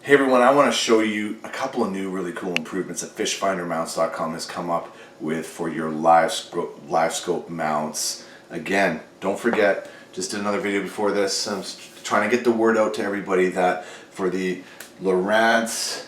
Hey everyone, I want to show you a couple of new really cool improvements that fishfindermounts.com has come up with for your live scope mounts. Again, don't forget, just did another video before this. I'm trying to get the word out to everybody that for the Lowrance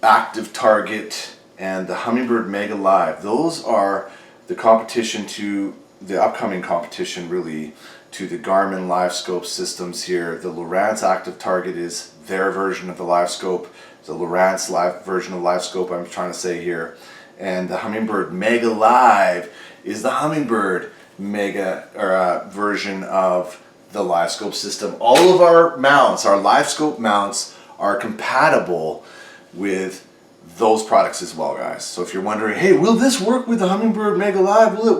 Active Target and the Humminbird Mega Live, those are the competition to the upcoming competition really to the Garmin live scope systems here. The Lowrance Active Target is their version of the live scope, the Lowrance live version of live scope I'm trying to say here, and the Humminbird Mega Live is the Humminbird Mega version of the live scope system. All of our mounts, our live scope mounts, are compatible with those products as well, guys. So if you're wondering, hey, will this work with the Humminbird Mega Live? Will it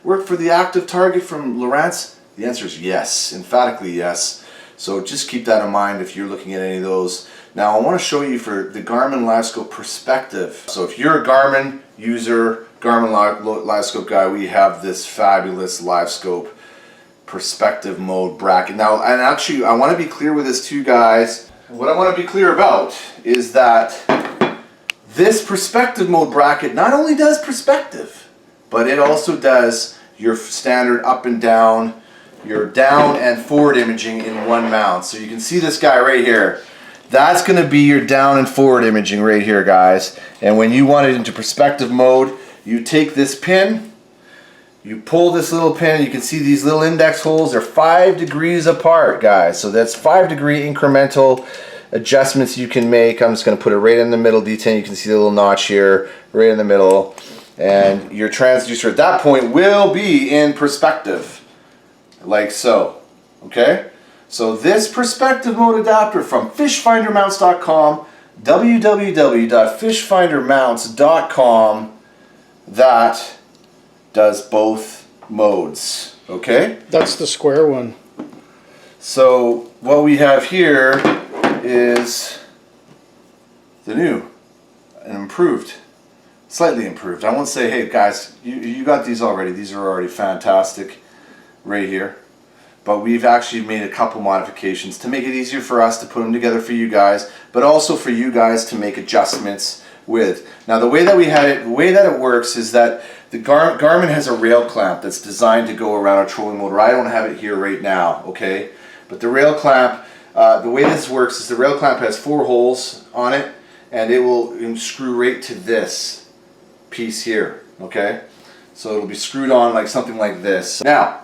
work for the Active Target from Lowrance? The answer is yes, emphatically yes. So just keep that in mind if you're looking at any of those. Now I want to show you for the Garmin Live Scope Perspective. So if you're a Garmin user, Garmin Live Scope guy, we have this fabulous Live Scope Perspective mode bracket. Now, and actually I want to be clear with this too, guys. What I want to be clear about is that this perspective mode bracket not only does perspective, but it also does your standard up and down, your down and forward imaging in one mount. So you can see this guy right here. That's going to be your down and forward imaging right here, guys. And when you want it into perspective mode, you take this pin, you pull this little pin, you can see these little index holes, they're 5 degrees apart, guys. So that's 5-degree incremental adjustments you can make. I'm just going to put it right in the middle D10. You can see the little notch here, right in the middle. And your transducer at that point will be in perspective, like so. Okay? So this perspective mode adapter from fishfindermounts.com, www.fishfindermounts.com, that does both modes. Okay? That's the square one. So what we have here is the new and improved, slightly improved. I won't say, hey guys, you got these already. These are already fantastic right here. But we've actually made a couple modifications to make it easier for us to put them together for you guys, but also for you guys to make adjustments with. Now the way that we had it, the way that it works is that the Garmin has a rail clamp that's designed to go around a trolling motor. I don't have it here right now, okay? But the rail clamp, the way this works is the rail clamp has 4 holes on it, and it will screw right to this piece here, okay? So it'll be screwed on like something like this. Now,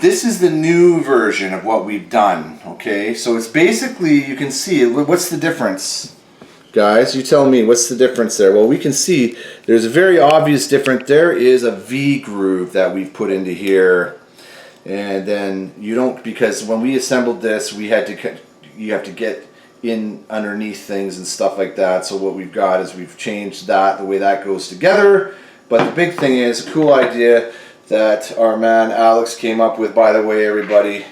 this is the new version of what we've done, okay? So it's basically, you can see, what's the difference? Guys, you tell me, what's the difference there? Well, we can see there's a very obvious difference. There is a V groove that we've put into here. And then you don't, because when we assembled this, we had to, you have to get in underneath things and stuff like that. So what we've got is we've changed that, the way that goes together. But the big thing is, a cool idea that our man Alex came up with, by the way, everybody,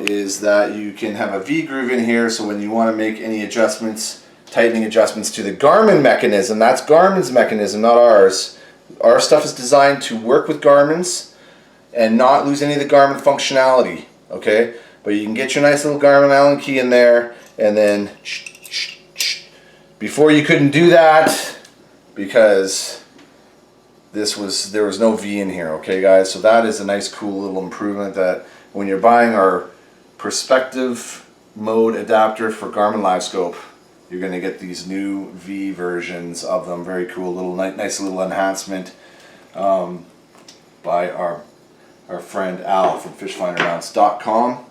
is that you can have a V groove in here. So when you want to make any adjustments, tightening adjustments to the Garmin mechanism, that's Garmin's mechanism, not ours. Our stuff is designed to work with Garmin's and not lose any of the Garmin functionality, okay? But you can get your nice little Garmin Allen key in there, and then before you couldn't do that because there was no V in here, okay guys? So that is a nice cool little improvement that when you're buying our perspective mode adapter for Garmin Live Scope, you're going to get these new V versions of them. Very cool, little nice little enhancement by our friend Al from fishfindermounts.com.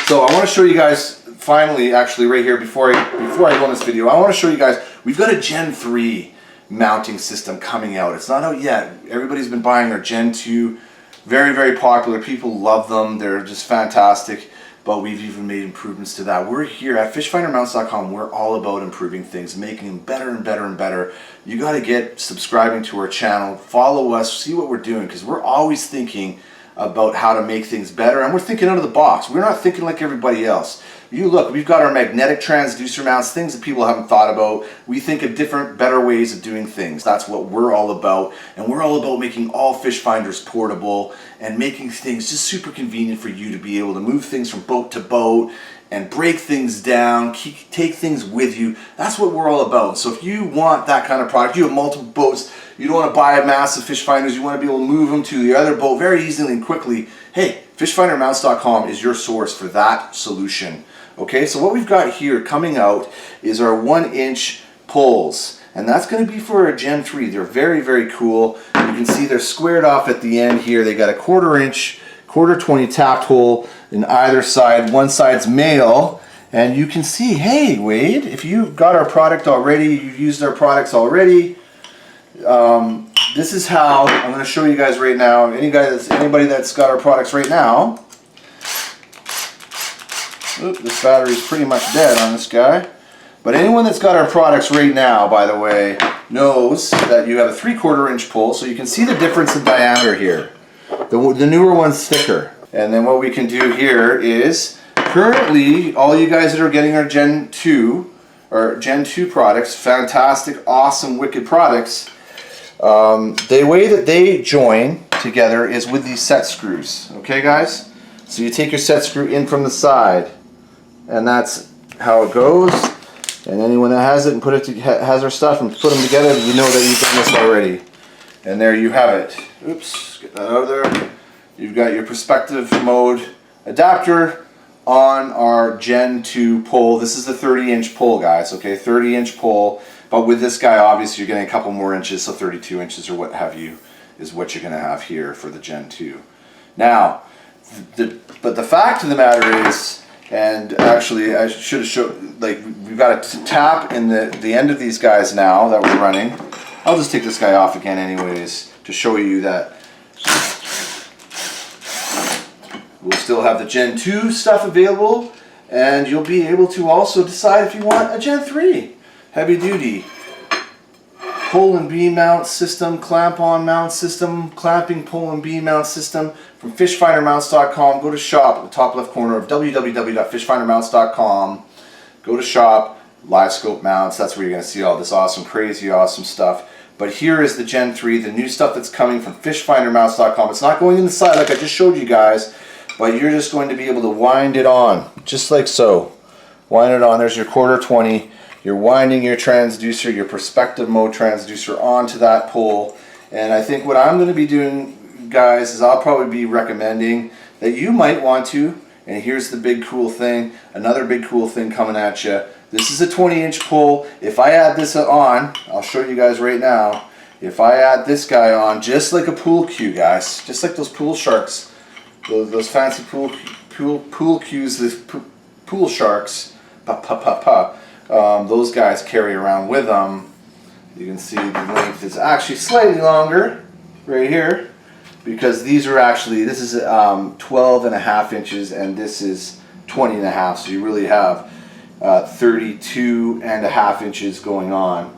So I want to show you guys finally, actually right here, before I go in this video, I want to show you guys, we've got a Gen 3 mounting system coming out. It's not out yet. Everybody's been buying their Gen 2. Very, very popular. People love them. They're just fantastic. But we've even made improvements to that. We're here at fishfindermounts.com. We're all about improving things, making them better and better and better. You got to get subscribing to our channel, follow us, see what we're doing, because we're always thinking about how to make things better, and we're thinking out of the box. We're not thinking like everybody else. you look, we've got our magnetic transducer mounts, things that people haven't thought about. We think of different, better ways of doing things. That's what we're all about. And we're all about making all fish finders portable and making things just super convenient for you to be able to move things from boat to boat and break things down, take things with you. That's what we're all about. So if you want that kind of product, you have multiple boats, you don't want to buy a massive fish finders, you want to be able to move them to the other boat very easily and quickly, hey, fishfindermounts.com is your source for that solution. Okay, so what we've got here coming out is our 1-inch poles. And that's going to be for a Gen 3. They're very, very cool. You can see they're squared off at the end here. They got a 1/4 inch, 1/4 tapped hole in either side. One side's male. And you can see, hey, Wade, if you got our product already, you've used our products already, this is how, I'm going to show you guys right now, anybody that's got our products right now. Oop, this battery's pretty much dead on this guy. But anyone that's got our products right now, by the way, knows that you have a 3/4 inch pole, so you can see the difference in diameter here. The newer one's thicker. And then what we can do here is, currently, all you guys that are getting our Gen 2, or Gen 2 products, fantastic, awesome, wicked products, the way that they join together is with these set screws. Okay, guys? So you take your set screw in from the side, and that's how it goes. And anyone that has it and has their stuff and put them together, you know that you've done this already. And there you have it. Oops, get that out of there. You've got your perspective mode adapter on our Gen 2 pole. This is the 30-inch pole, guys, okay? 30-inch pole. But with this guy, obviously, you're getting a couple more inches, so 32 inches or what have you is what you're going to have here for the Gen 2. Now, but the fact of the matter is, and actually I should have showed, like, we've got a tap in the end of these guys now that we're running. I'll just take this guy off again anyways to show you that we'll still have the Gen 2 stuff available, and you'll be able to also decide if you want a Gen 3 heavy duty pole and beam mount system, clamp-on mount system, clamping pole and beam mount system from fishfindermounts.com. Go to shop at the top left corner of www.fishfindermounts.com. Go to shop, live scope mounts. That's where you're going to see all this awesome, crazy, awesome stuff. But here is the Gen 3, the new stuff that's coming from fishfindermounts.com. It's not going in the side like I just showed you guys, but you're just going to be able to wind it on, just like so. Wind it on. There's your 1/4 You're winding your transducer, your perspective mode transducer onto that pole. And I think what I'm going to be doing, guys, is I'll probably be recommending that you might want to, and here's the big cool thing, another big cool thing coming at you. This is a 20-inch pole. If I add this on, I'll show you guys right now, if I add this guy on, just like a pool cue, guys, just like those pool sharks, those fancy pool cues, the pool sharks, those guys carry around with them. You can see the length is actually slightly longer right here, because these are actually, this is 12.5 inches and this is 20.5, so you really have 32.5 inches going on,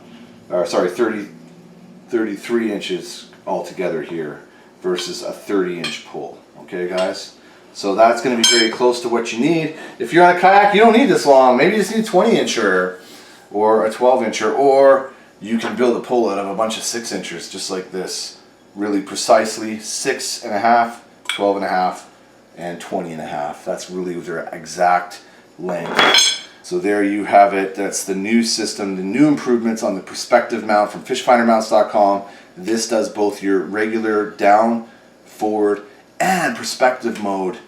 or sorry, 33 inches altogether here versus a 30-inch pole. Okay, guys? So that's going to be very close to what you need. If you're on a kayak, you don't need this long. Maybe you just need a 20-incher or a 12-incher, or you can build a pole out of a bunch of 6-inchers just like this. Really precisely 6.5, 12.5, and 20.5. That's really their exact length. So there you have it. That's the new system, the new improvements on the perspective mount from fishfindermounts.com. This does both your regular down, forward, and perspective mode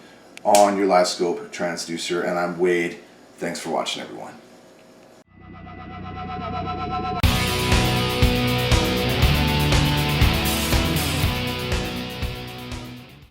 on your live scope transducer. And I'm Wade. Thanks for watching, everyone.